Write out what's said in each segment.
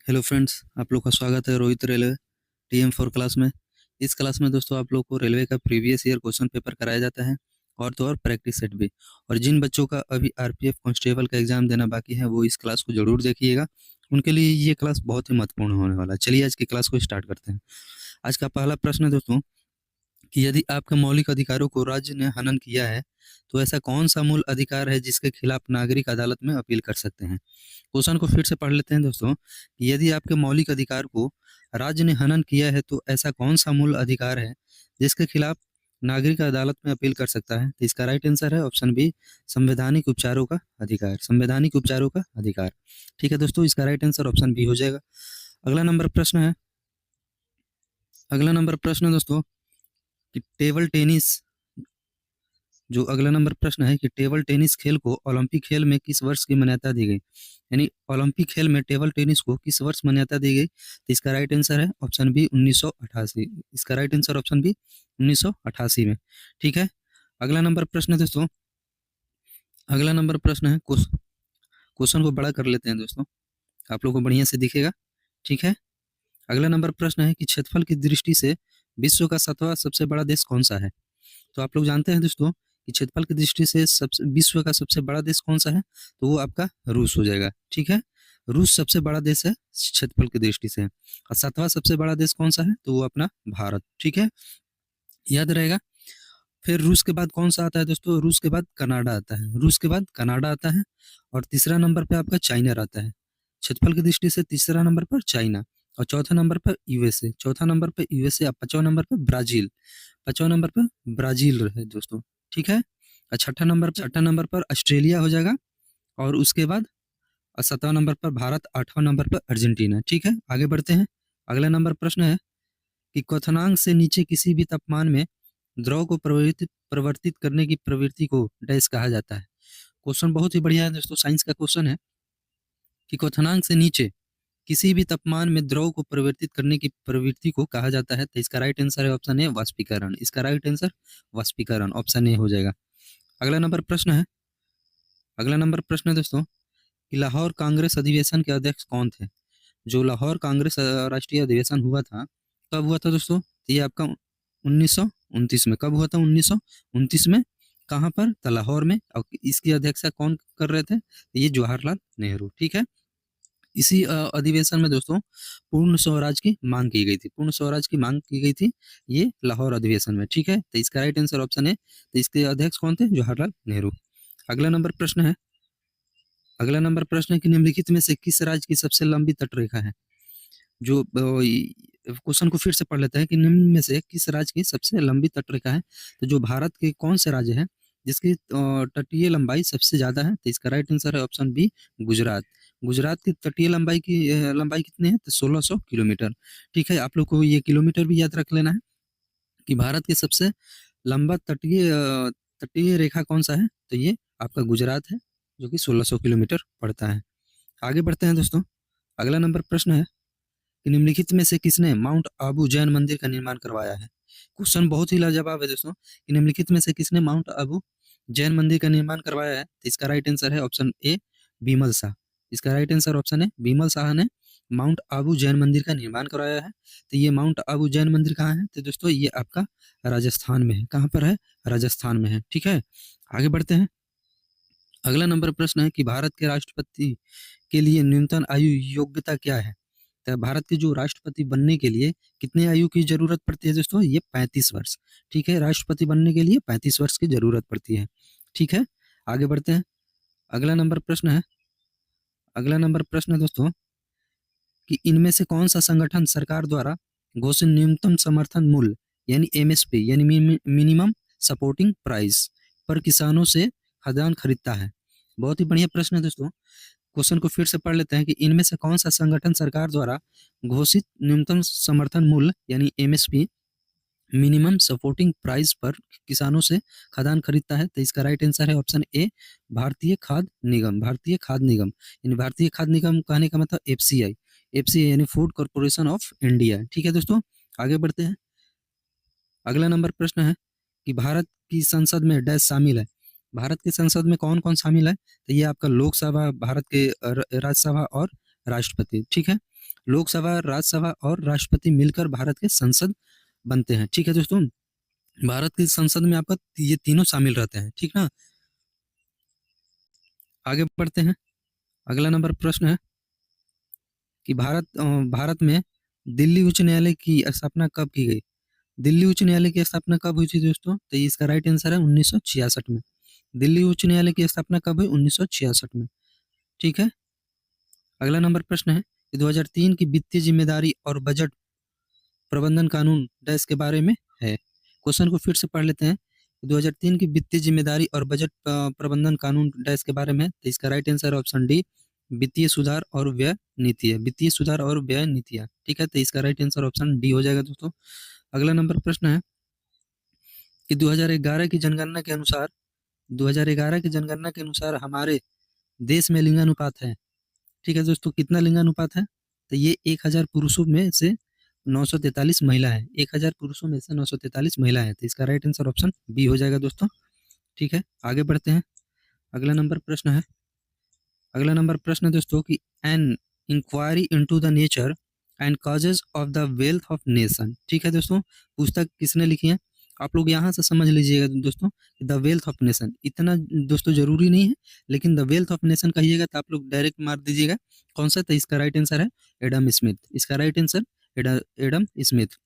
Hello friends, आप लोग का स्वागत है रोहित रेलवे TM4 क्लास में। इस क्लास में दोस्तों आप लोग को रेलवे का प्रीवियस ईयर क्वेश्चन पेपर कराया जाता है और तो और प्रैक्टिस सेट भी। और जिन बच्चों का अभी RPF कांस्टेबल का एग्जाम देना बाकी है वो इस क्लास को जरूर देखिएगा, उनके लिए ये क्लास बहुत ही महत्वपूर्ण होने वाला है। चलिए आज की क्लास को स्टार्ट करते हैं। आज का पहला प्रश्न है दोस्तों कि यदि आपके मौलिक अधिकारों को राज्य ने हनन किया है तो ऐसा कौन सा मूल अधिकार है जिसके खिलाफ नागरिक अदालत में अपील कर सकते हैं। क्वेश्चन को फिर से पढ़ लेते हैं दोस्तों कि यदि आपके मौलिक अधिकार को राज्य ने हनन किया है तो ऐसा कौन सा मूल अधिकार है जिसके खिलाफ नागरिक अदालत में अपील कर सकता है। तो इसका राइट आंसर है ऑप्शन बी, संवैधानिक उपचारों का अधिकार। संवैधानिक उपचारों का अधिकार, ठीक है दोस्तों, इसका राइट आंसर ऑप्शन बी हो जाएगा। अगला नंबर प्रश्न है, अगला नंबर प्रश्न दोस्तों कि टेबल टेनिस, जो अगला नंबर प्रश्न है कि टेबल टेनिस खेल को ओलंपिक खेल में किस वर्ष की मान्यता दी गई। यानी ओलंपिक खेल में टेबल टेनिस को किस वर्ष मान्यता दी गई। तो इसका राइट आंसर है ऑप्शन बी 1988। इसका राइट आंसर ऑप्शन बी 1988 में, ठीक है। अगला नंबर प्रश्न है दोस्तों, अगला नंबर प्रश्न है, क्वेश्चन को बड़ा कर लेते हैं दोस्तों, आप लोग को बढ़िया से दिखेगा, ठीक है। अगला नंबर प्रश्न है कि क्षेत्रफल की दृष्टि से विश्व का 7वां सबसे बड़ा देश कौन सा है। तो आप लोग जानते हैं दोस्तों कि क्षेत्रफल की दृष्टि से सबसे विश्व का सबसे बड़ा देश कौन सा है, तो वो आपका रूस हो जाएगा, ठीक है। रूस सबसे बड़ा देश है क्षेत्रफल की दृष्टि से। और 7वां सबसे बड़ा देश कौन सा है, तो वो अपना भारत, ठीक है, याद रहेगा। फिर रूस के बाद कौन सा आता है दोस्तों, रूस के बाद कनाडा आता है, रूस के बाद कनाडा आता है। और तीसरा नंबर पे आपका चाइना रहता है, क्षेत्रफल की दृष्टि से तीसरा नंबर पर चाइना। और चौथा नंबर पर यूएसए, चौथा नंबर पर यूएसए। और पांचवा नंबर पर ब्राजील, पांचवा नंबर पर ब्राजील है दोस्तों, ठीक है। और छठा नंबर पर ऑस्ट्रेलिया हो जाएगा। और उसके बाद 7वां नंबर पर भारत, 8वां नंबर पर अर्जेंटीना, ठीक है। आगे बढ़ते हैं। अगला नंबर प्रश्न है कि क्वथनांक से नीचे किसी भी तापमान में द्रव को परिवर्तित परिवर्तित करने की प्रवृत्ति को डैश कहा जाता है। क्वेश्चन बहुत ही बढ़िया है दोस्तों, साइंस का क्वेश्चन है कि क्वथनांक से नीचे किसी भी तापमान में द्रव को परिवर्तित करने की प्रवृत्ति को कहा जाता है। तो इसका राइट आंसर है ऑप्शन ए, वाष्पीकरण। इसका राइट आंसर वाष्पीकरण, ऑप्शन ए हो जाएगा। अगला नंबर प्रश्न है, अगला नंबर प्रश्न है दोस्तों कि लाहौर कांग्रेस अधिवेशन के अध्यक्ष कौन थे। जो लाहौर कांग्रेस राष्ट्रीय अधिवेशन हुआ था, कब हुआ था दोस्तों, तो ये आपका 1929 में। कब हुआ था, 1929 में। कहाँ पर, तो लाहौर में। और इसकी अध्यक्षता कौन कर रहे थे, तो ये जवाहरलाल नेहरू, ठीक है। इसी अधिवेशन में दोस्तों पूर्ण स्वराज की मांग की गई थी, पूर्ण स्वराज की मांग की गई थी ये लाहौर अधिवेशन में, ठीक है। तो इसका राइट आंसर ऑप्शन है, तो इसके अध्यक्ष कौन थे, जवाहरलाल नेहरू। अगला नंबर प्रश्न है, अगला नंबर प्रश्न है कि निम्नलिखित में से किस राज्य की सबसे लंबी तटरेखा है। जो क्वेश्चन को फिर से पढ़ लेते हैं कि निम्न में से किस राज्य की सबसे लंबी तटरेखा है। तो जो भारत के कौन से राज्य है जिसकी तटीय लंबाई सबसे ज्यादा है, तो इसका राइट आंसर है ऑप्शन बी, गुजरात। गुजरात की तटीय लंबाई की लंबाई कितनी है, तो 1600 किलोमीटर, ठीक है। आप लोग को ये किलोमीटर भी याद रख लेना है कि भारत की सबसे लंबा तटीय रेखा कौन सा है, तो ये आपका गुजरात है, जो कि 1600 किलोमीटर पड़ता है। आगे बढ़ते हैं दोस्तों। अगला नंबर प्रश्न है कि निम्नलिखित में से किसने माउंट आबू जैन मंदिर का निर्माण करवाया है। क्वेश्चन बहुत ही लाजवाब है दोस्तों कि निम्नलिखित में से किसने माउंट आबू जैन मंदिर का निर्माण करवाया है। तो इसका राइट आंसर है ऑप्शन ए, बीमल शाह। इसका राइट आंसर ऑप्शन है बीमल शाह ने माउंट आबू जैन मंदिर का निर्माण करवाया है। तो ये माउंट आबू जैन मंदिर कहाँ है, तो दोस्तों ये आपका राजस्थान में है। कहाँ पर है, राजस्थान में है, ठीक है। आगे बढ़ते हैं। अगला नंबर प्रश्न है कि भारत के राष्ट्रपति के लिए न्यूनतम आयु योग्यता क्या है। तो भारत के जो राष्ट्रपति बनने के लिए कितने आयु की जरूरत पड़ती है दोस्तों, ये 35 वर्ष, ठीक है। राष्ट्रपति बनने के लिए 35 वर्ष की जरूरत पड़ती है, ठीक है। आगे बढ़ते हैं। अगला नंबर प्रश्न है, अगला नंबर प्रश्न है दोस्तों कि इनमें से कौन सा संगठन सरकार द्वारा घोषित न्यूनतम समर्थन मूल्य यानी MSP यानी मिनिमम सपोर्टिंग प्राइस पर किसानों से खाद्यान्न खरीदता है। बहुत ही बढ़िया प्रश्न है दोस्तों। क्वेश्चन को फिर से पढ़ लेते हैं कि इनमें से कौन सा संगठन सरकार द्वारा घोषित न्यूनतम समर्थन मूल्य यानी MSP मिनिमम सपोर्टिंग प्राइस पर किसानों से खाद्यान्न खरीदता है। तो इसका राइट आंसर है ऑप्शन ए, भारतीय खाद्य निगम। भारतीय खाद्य निगम यानी भारतीय खाद्य निगम कहने का मतलब FCI यानी फूड कॉर्पोरेशन ऑफ इंडिया, ठीक है दोस्तों। आगे बढ़ते हैं। अगला नंबर प्रश्न है कि भारत की संसद में डैश शामिल है। भारत की संसद में कौन कौन शामिल है, तो ये आपका लोकसभा, भारत के राज्यसभा और राष्ट्रपति, ठीक है। लोकसभा, राज्यसभा और राष्ट्रपति मिलकर भारत के संसद बनते हैं। ठीक है दोस्तों, भारत की संसद में आपका ये तीनों शामिल रहते हैं। ठीक ना, आगे बढ़ते हैं। अगला नंबर प्रश्न है कि भारत में दिल्ली उच्च न्यायालय की स्थापना कब की गई? दिल्ली उच्च न्यायालय की स्थापना कब हुई थी दोस्तों? तो इसका राइट आंसर है 1966 में। दिल्ली उच्च न्यायालय की स्थापना कब हुई? 1966 में। ठीक है, अगला नंबर प्रश्न है कि 2003 की वित्तीय जिम्मेदारी और बजट प्रबंधन कानून डैश के बारे में है। क्वेश्चन को फिर से पढ़ लेते हैं। 2003 की वित्तीय जिम्मेदारी और बजट प्रबंधन कानून डैश के बारे में है। तो इसका राइट आंसर ऑप्शन डी, वित्तीय सुधार और व्यय नीति है। वित्तीय सुधार और व्यय नीतियाँ। ठीक है, तो इसका राइट आंसर ऑप्शन डी हो जाएगा दोस्तों। अगला नंबर प्रश्न है कि 2011 की जनगणना के अनुसार 2011 की जनगणना के अनुसार हमारे देश में लिंगानुपात है। ठीक है दोस्तों, कितना लिंगानुपात है? तो ये 1000 पुरुषों में से 943 महिला है। 1000 पुरुषों में से 943 महिला है। तो इसका राइट आंसर ऑप्शन बी हो जाएगा दोस्तों। ठीक है, आगे बढ़ते हैं। अगला नंबर प्रश्न है दोस्तों कि an inquiry into the nature and causes of the wealth of nation. ठीक है दोस्तों, पुस्तक किसने लिखी है? आप लोग यहाँ से समझ लीजिएगा दोस्तों, द वेल्थ ऑफ नेशन इतना दोस्तों जरूरी नहीं है, लेकिन द वेल्थ ऑफ नेशन कहिएगा तो आप लोग डायरेक्ट मार दीजिएगा कौन सा। तो इसका राइट आंसर है एडम स्मिथ। इसका राइट आंसर एडम स्मिथ।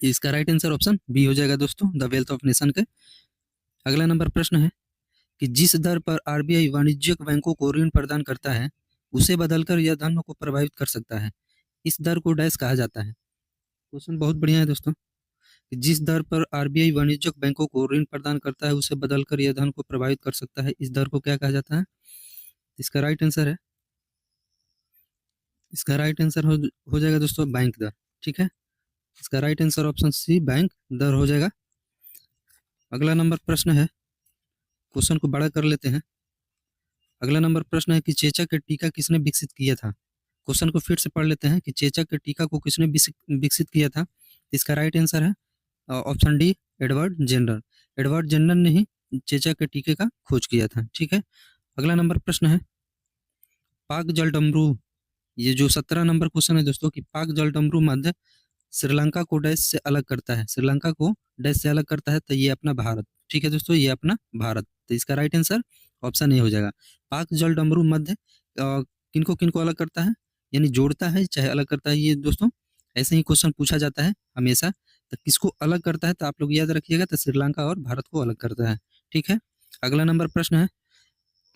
इसका राइट आंसर ऑप्शन बी हो जाएगा दोस्तों, द वेल्थ ऑफ नेशन के। अगला नंबर प्रश्न है कि जिस दर पर आरबीआई वाणिज्यिक बैंकों को ऋण प्रदान करता है उसे बदलकर यह धन को प्रभावित कर सकता है। इस दर को डैश कहा जाता है। क्वेश्चन बहुत बढ़िया है दोस्तों कि जिस दर पर आरबीआई वाणिज्यिक बैंकों को ऋण प्रदान करता है उसे बदलकर यह धन को प्रभावित कर सकता है। इस दर को क्या कहा जाता है? इसका राइट आंसर हो जाएगा दोस्तों बैंक दर। ठीक है, इसका right answer option C, bank दर हो जाएगा। अगला नंबर प्रश्न है, क्वेश्चन को बड़ा कर लेते हैं। अगला नंबर प्रश्न है कि चेचक के टीका किसने विकसित किया था? क्वेश्चन को फिर से पढ़ लेते हैं कि चेचक के टीका को किसने विकसित किया था? इसका राइट आंसर है option D, Edward Jenner. Edward Jenner ने ही चेचक के टीके का खोज किया था। ठीक है, अगला नंबर प्रश्न है पाक जलडमरू। ये जो 17 नंबर क्वेश्चन है दोस्तों कि पाक जलडमरू मध्य श्रीलंका को डैश से अलग करता है। श्रीलंका को डैश से अलग करता है तो ये अपना भारत। ठीक है दोस्तों, ये अपना भारत। तो इसका राइट आंसर ऑप्शन ए हो जाएगा। पाक जलडमरू मध्य किनको किनको अलग करता है, यानी जोड़ता है चाहे अलग करता है। ये दोस्तों ऐसे ही क्वेश्चन पूछा जाता है हमेशा। तो किसको अलग करता है तो आप लोग याद रखिएगा, तो श्रीलंका और भारत को अलग करता है। ठीक है, अगला नंबर प्रश्न है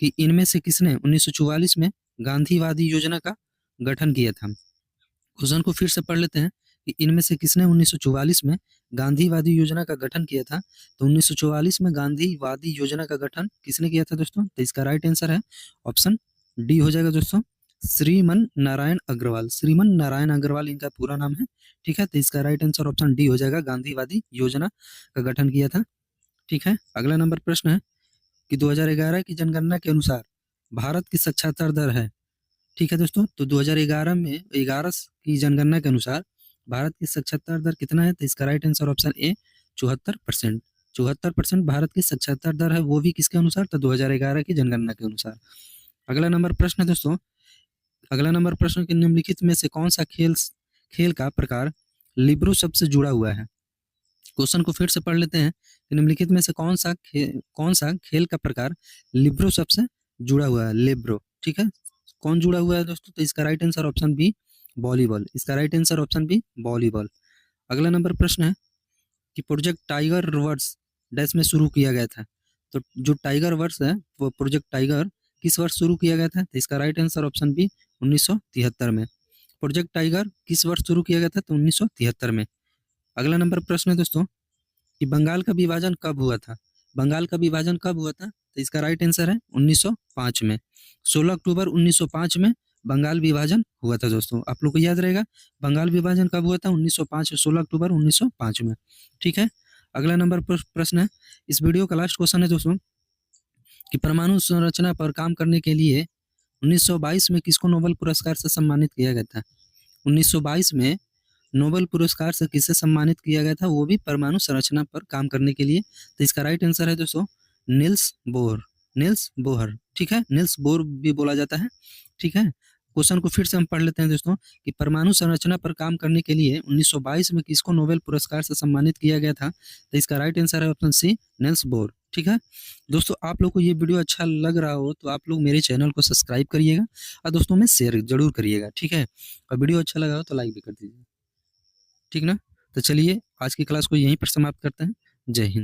कि इनमें से किसने 1944 में गांधीवादी योजना का गठन किया था? क्वेश्चन को फिर से पढ़ लेते हैं कि इनमें से किसने 1944 में गांधीवादी योजना का गठन किया था? तो 1944 में गांधीवादी योजना का गठन किसने किया था दोस्तों? तो इसका राइट आंसर है ऑप्शन डी हो जाएगा दोस्तों, श्रीमन नारायण अग्रवाल। श्रीमन नारायण अग्रवाल इनका पूरा नाम है। ठीक है, तो इसका राइट आंसर ऑप्शन डी हो जाएगा, गांधीवादी योजना का गठन किया था। ठीक है, अगला नंबर प्रश्न है कि 2011 की जनगणना के अनुसार भारत की साक्षरता दर है। ठीक है दोस्तों, तो 2011 में 11 की जनगणना के अनुसार भारत की साक्षरता दर कितना है? तो इसका right answer option A 74%। 74% Bharat की साक्षरता दर है, वो भी किसके अनुसार? तो 2011 की जनगणना के अनुसार। अगला नंबर प्रश्न है दोस्तों, अगला नंबर प्रश्न के निम्नलिखित में से कौन सा खेल का प्रकार लिब्रो शब्द से जुड़ा हुआ है? क्वेश्चन को फिर से पढ़ लेते हैं। निम्नलिखित में से कौन सा खेल का प्रकार लिब्रो शब्द से जुड़ा हुआ है? लिब्रो। ठीक है, कौन जुड़ा हुआ है दोस्तों? तो इसका right answer option B, volleyball. इसका right answer option B, volleyball. अगला नंबर प्रश्न है कि प्रोजेक्ट टाइगर वर्स डैश में शुरू किया गया था। तो जो टाइगर वर्स है वो प्रोजेक्ट टाइगर किस वर्ष शुरू किया गया था? तो इसका राइट आंसर ऑप्शन बी 1973 में। प्रोजेक्ट टाइगर किस वर्ष शुरू किया गया था? तो 1973 में। अगला नंबर प्रश्न है दोस्तों कि बंगाल का विभाजन कब हुआ था? बंगाल का विभाजन कब हुआ था? तो इसका राइट आंसर है 1905 में। 16 अक्टूबर 1905 में बंगाल विभाजन हुआ था दोस्तों। आप लोग को याद रहेगा बंगाल विभाजन कब हुआ था? 1905, 16 अक्टूबर 1905 में। ठीक है, अगला नंबर प्रश्न है, इस वीडियो का लास्ट क्वेश्चन है दोस्तों कि परमाणु संरचना पर काम करने के लिए 1922 में किसको नोबेल पुरस्कार से सम्मानित किया गया था? 1922 में नोबेल पुरस्कार से किसे सम्मानित किया गया था, वो भी परमाणु संरचना पर काम करने के लिए? तो इसका राइट आंसर है दोस्तों निल्स बोहर। Nils Bohr. ठीक है, निल्स बोहर भी बोला जाता है। ठीक है, क्वेश्चन को फिर से हम पढ़ लेते हैं दोस्तों कि परमाणु संरचना पर काम करने के लिए 1922 में किसको नोबेल पुरस्कार से सम्मानित किया गया था? तो इसका राइट आंसर है ऑप्शन सी, नेल्स बोर। ठीक है दोस्तों, आप लोग को ये वीडियो अच्छा लग रहा हो तो आप लोग मेरे चैनल को सब्सक्राइब करिएगा और दोस्तों में शेयर जरूर करिएगा। ठीक है, और वीडियो अच्छा लगा हो तो लाइक भी कर दीजिए। ठीक ना, तो चलिए आज की क्लास को यहीं पर समाप्त करते हैं। जय हिंद।